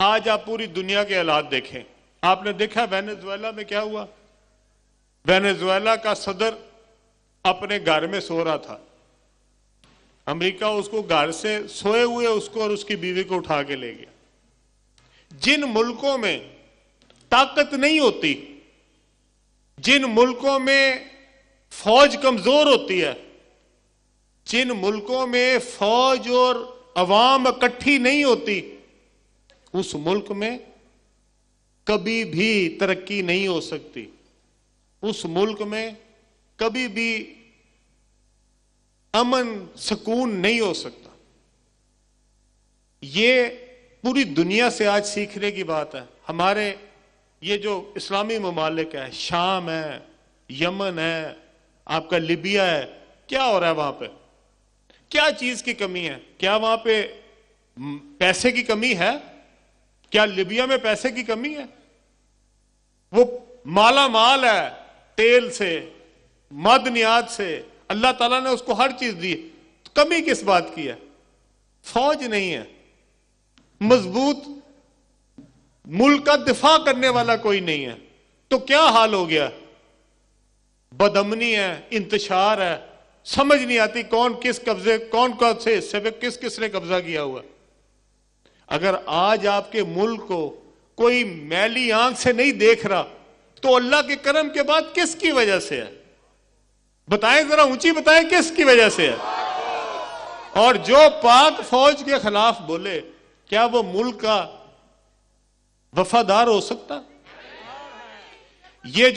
आज आप पूरी दुनिया के हालात देखें। आपने देखा वेनेजुएला में क्या हुआ। वेनेजुएला का सदर अपने घर में सो रहा था, अमेरिका उसको घर से सोए हुए उसको और उसकी बीवी को उठा के ले गया। जिन मुल्कों में ताकत नहीं होती, जिन मुल्कों में फौज कमजोर होती है, जिन मुल्कों में फौज और अवाम इकट्ठी नहीं होती, उस मुल्क में कभी भी तरक्की नहीं हो सकती। उस मुल्क में कभी भी अमन सुकून नहीं हो सकता। ये पूरी दुनिया से आज सीखने की बात है। हमारे ये जो इस्लामी ममालिक है, शाम है, यमन है, आपका लिबिया है, क्या हो रहा है वहां पे? क्या चीज की कमी है? क्या वहां पे पैसे की कमी है? क्या लिबिया में पैसे की कमी है? वो माला माल है तेल से, मदनियात से, अल्लाह ताला ने उसको हर चीज दी। तो कमी किस बात की है? फौज नहीं है, मजबूत मुल्क का दिफा करने वाला कोई नहीं है। तो क्या हाल हो गया? बदअमनी है, इंतशार है, समझ नहीं आती कौन किस कब्जे, कौन कौन से हिस्से पे किस किसने कब्जा किया हुआ। अगर आज आपके मुल्क को कोई मैली आंख से नहीं देख रहा तो अल्लाह के करम के बाद किसकी वजह से है? बताएं, जरा ऊंची बताएं, किसकी वजह से है? और जो पाक फौज के खिलाफ बोले, क्या वो मुल्क का वफादार हो सकता? ये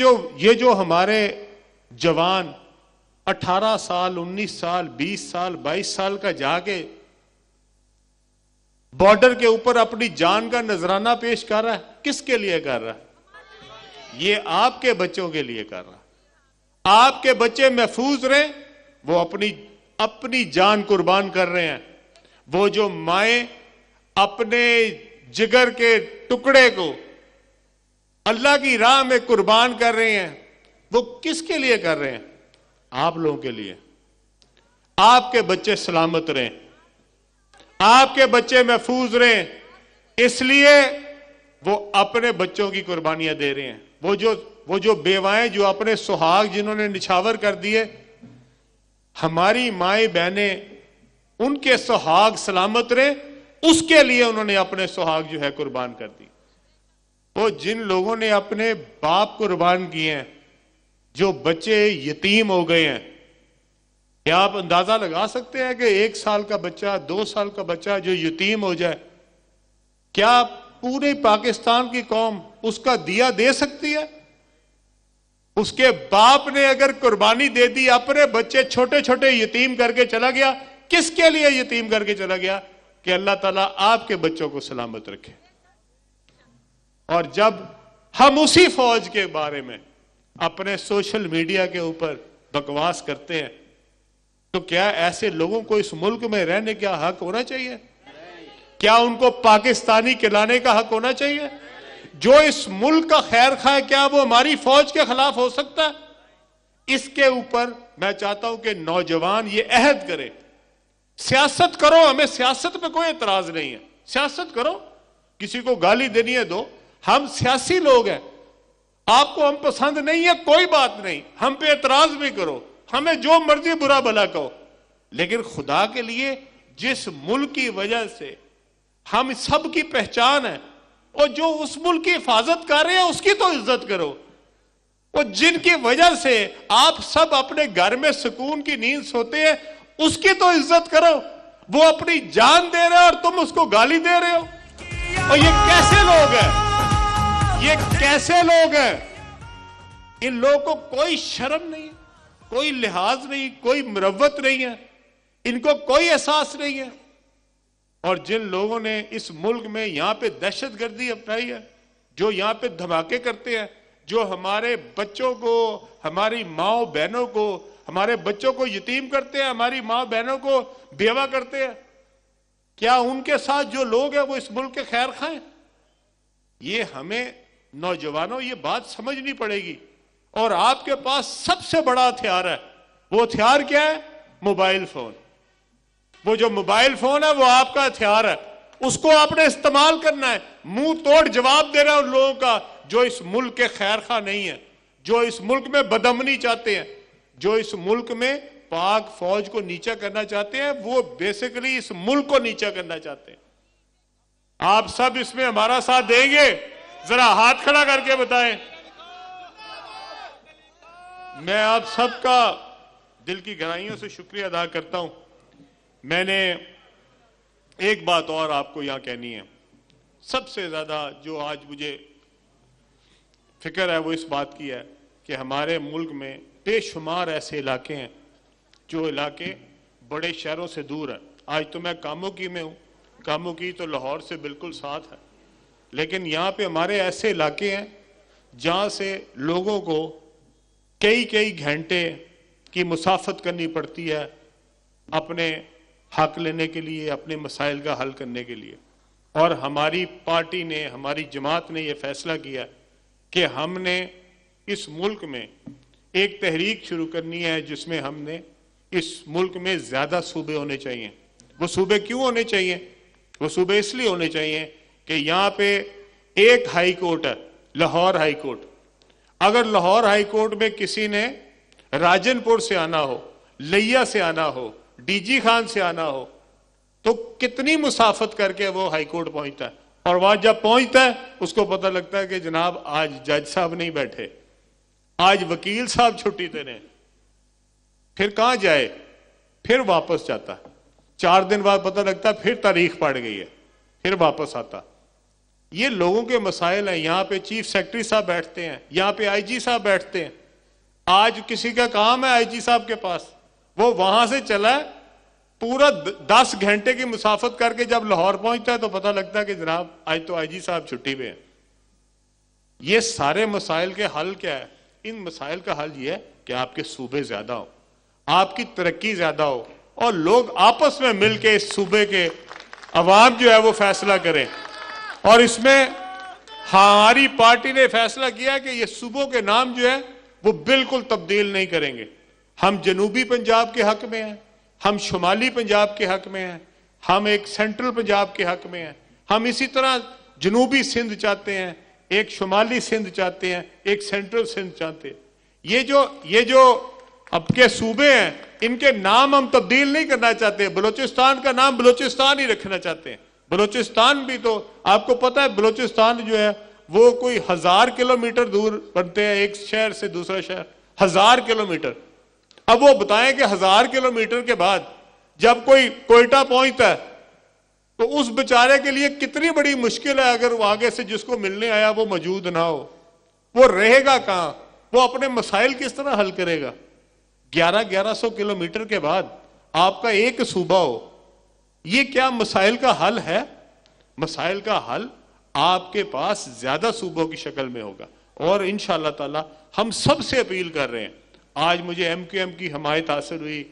जो हमारे जवान 18 साल, 19 साल, 20 साल, 22 साल का जाके बॉर्डर के ऊपर अपनी जान का नजराना पेश कर रहा है, किसके लिए कर रहा है? ये आपके बच्चों के लिए कर रहा है। आपके बच्चे महफूज रहे, वो अपनी जान कुर्बान कर रहे हैं। वो जो माए अपने जिगर के टुकड़े को अल्लाह की राह में कुर्बान कर रहे हैं, वो किसके लिए कर रहे हैं? आप लोगों के लिए। आपके बच्चे सलामत रहें, आपके बच्चे महफूज रहें, इसलिए वो अपने बच्चों की कुर्बानियां दे रहे हैं। वो जो बेवाएं, जो अपने सुहाग जिन्होंने निछावर कर दिए, हमारी माए बहनें, उनके सुहाग सलामत रहे, उसके लिए उन्होंने अपने सुहाग जो है कुर्बान कर दी। वो जिन लोगों ने अपने बाप कुर्बान किए हैं, जो बच्चे यतीम हो गए हैं, क्या आप अंदाजा लगा सकते हैं कि 1 साल का बच्चा, 2 साल का बच्चा जो यतीम हो जाए, क्या पूरे पाकिस्तान की कौम उसका दिया दे सकती है? उसके बाप ने अगर कुर्बानी दे दी, अपने बच्चे छोटे छोटे यतीम करके चला गया, किसके लिए यतीम करके चला गया? कि अल्लाह ताला आपके बच्चों को सलामत रखे। और जब हम उसी फौज के बारे में अपने सोशल मीडिया के ऊपर बकवास करते हैं, तो क्या ऐसे लोगों को इस मुल्क में रहने का हक होना चाहिए? क्या उनको पाकिस्तानी कहलाने का हक होना चाहिए? जो इस मुल्क का खैर खा है, क्या वो हमारी फौज के खिलाफ हो सकता है? इसके ऊपर मैं चाहता हूं कि नौजवान ये अहद करें, सियासत करो, हमें सियासत पे कोई एतराज नहीं है, सियासत करो, किसी को गाली देनी है दो, हम सियासी लोग हैं, आपको हम पसंद नहीं है कोई बात नहीं, हम पे एतराज भी करो, हमें जो मर्जी बुरा भला कहो, लेकिन खुदा के लिए जिस मुल्क की वजह से हम सब की पहचान है, और जो उस मुल्क की हिफाजत कर रहे हैं उसकी तो इज्जत करो। और जिनकी वजह से आप सब अपने घर में सुकून की नींद सोते हैं, उसकी तो इज्जत करो। वो अपनी जान दे रहे हो और तुम उसको गाली दे रहे हो। और ये कैसे लोग हैं? ये कैसे लोग हैं? इन लोगों को कोई शर्म नहीं, कोई लिहाज नहीं, कोई मुरव्वत नहीं है, इनको कोई एहसास नहीं है। और जिन लोगों ने इस मुल्क में यहां पे दहशतगर्दी अपनाई है, जो यहां पे धमाके करते हैं, जो हमारे बच्चों को, हमारी माओ बहनों को, हमारे बच्चों को यतीम करते हैं, हमारी माँ बहनों को बेवा करते हैं, क्या उनके साथ जो लोग हैं वो इस मुल्क के खैर खाएं? ये हमें नौजवानों ये बात समझनी पड़ेगी। और आपके पास सबसे बड़ा हथियार है, वो हथियार क्या है? Mobile phone. वो जो मोबाइल फोन है वो आपका हथियार है। उसको आपने इस्तेमाल करना है। मुंह तोड़ जवाब दे रहा है उन लोगों का जो इस मुल्क के खैर खा नहीं है, जो इस मुल्क में बदअमनी चाहते हैं, जो इस मुल्क में पाक फौज को नीचा करना चाहते हैं। वो बेसिकली इस मुल्क को नीचा करना चाहते हैं। आप सब इसमें हमारा साथ देंगे? जरा हाथ खड़ा करके बताएं। मैं आप सबका दिल की गहराइयों से शुक्रिया अदा करता हूं। मैंने एक बात और आपको यहां कहनी है। सबसे ज्यादा जो आज मुझे फिक्र है वो इस बात की है कि हमारे मुल्क में बेशुमार ऐसे इलाके हैं जो इलाके बड़े शहरों से दूर हैं। आज तो मैं कामोकी में हूं, कामोकी तो लाहौर से बिल्कुल साथ है, लेकिन यहाँ पे हमारे ऐसे इलाके हैं जहाँ से लोगों को कई कई घंटे की मुसाफत करनी पड़ती है अपने हक लेने के लिए, अपने मसाइल का हल करने के लिए। और हमारी पार्टी ने, हमारी जमात ने यह फैसला किया कि हमने इस मुल्क में एक तहरीक शुरू करनी है जिसमें हमने इस मुल्क में ज्यादा सूबे होने चाहिए। वो सूबे क्यों होने चाहिए? वो सूबे इसलिए होने चाहिए कि यहाँ पे एक हाई कोर्ट है, लाहौर हाई कोर्ट। अगर लाहौर हाई कोर्ट में किसी ने राजनपुर से आना हो, लिया से आना हो, डीजी खान से आना हो, तो कितनी मुसाफत करके वो हाई कोर्ट पहुंचता है। और वहां जब पहुंचता है उसको पता लगता है कि जनाब आज जज साहब नहीं बैठे, आज वकील साहब छुट्टी दे रहे हैं। फिर कहां जाए? फिर वापस जाता है। 4 दिन बाद पता लगता है फिर तारीख पड़ गई है, फिर वापस आता। ये लोगों के मसाइल हैं। यहाँ पे चीफ सेक्रेटरी साहब बैठते हैं, यहाँ पे आईजी साहब बैठते हैं। आज किसी का काम है आईजी साहब के पास, वो वहां से चला है, पूरा 10 घंटे की मुसाफत करके जब लाहौर पहुंचता है तो पता लगता है कि जनाब आज तो आईजी साहब छुट्टी पे हैं। ये सारे मसाइल के हल क्या है? इन मसाइल का हल ये है कि आपके सूबे ज्यादा हो, आपकी तरक्की ज्यादा हो और लोग आपस में मिलकर इस सूबे के अवाम जो है वो फैसला करें। और इसमें हमारी पार्टी ने फैसला किया कि ये सूबों के नाम जो है वो बिल्कुल तब्दील नहीं करेंगे। हम जनूबी पंजाब के हक में हैं, हम शुमाली पंजाब के हक में हैं, हम एक सेंट्रल पंजाब के हक में हैं, हम इसी तरह जनूबी सिंध चाहते हैं, एक शुमाली सिंध चाहते हैं, एक सेंट्रल सिंध चाहते हैं। ये जो अब के सूबे हैं इनके नाम हम तब्दील नहीं करना चाहते। बलूचिस्तान का नाम बलूचिस्तान ही रखना चाहते हैं। बलूचिस्तान भी तो आपको पता है, बलूचिस्तान जो है वो कोई 1000 किलोमीटर दूर पड़ते हैं एक शहर से दूसरा शहर, 1000 किलोमीटर। अब वो बताएं कि 1000 किलोमीटर के बाद जब कोई कोयटा पहुंचता है तो उस बेचारे के लिए कितनी बड़ी मुश्किल है अगर वो आगे से जिसको मिलने आया वो मौजूद ना हो। वो रहेगा कहां? वो अपने मसाइल किस तरह हल करेगा? 1100 किलोमीटर के बाद आपका एक सूबा हो, ये क्या मसाइल का हल है? मसाइल का हल आपके पास ज्यादा सूबों की शक्ल में होगा। और इंशाअल्लाह ताला हम सबसे अपील कर रहे हैं, आज मुझे एमक्यूएम की हिमायत हासिल हुई,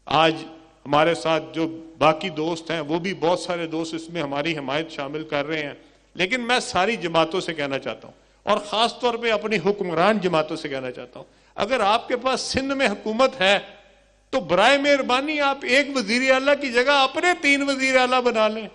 आज हमारे साथ जो बाकी दोस्त हैं वो भी बहुत सारे दोस्त इसमें हमारी हिमायत शामिल कर रहे हैं, लेकिन मैं सारी जमातों से कहना चाहता हूं और खास तौर पे अपनी हुक्मरान जमातों से कहना चाहता हूं, अगर आपके पास सिंध में हुकूमत है तो बराए मेहरबानी आप एक वजीर आला की जगह अपने 3 वजीर आला बना लें।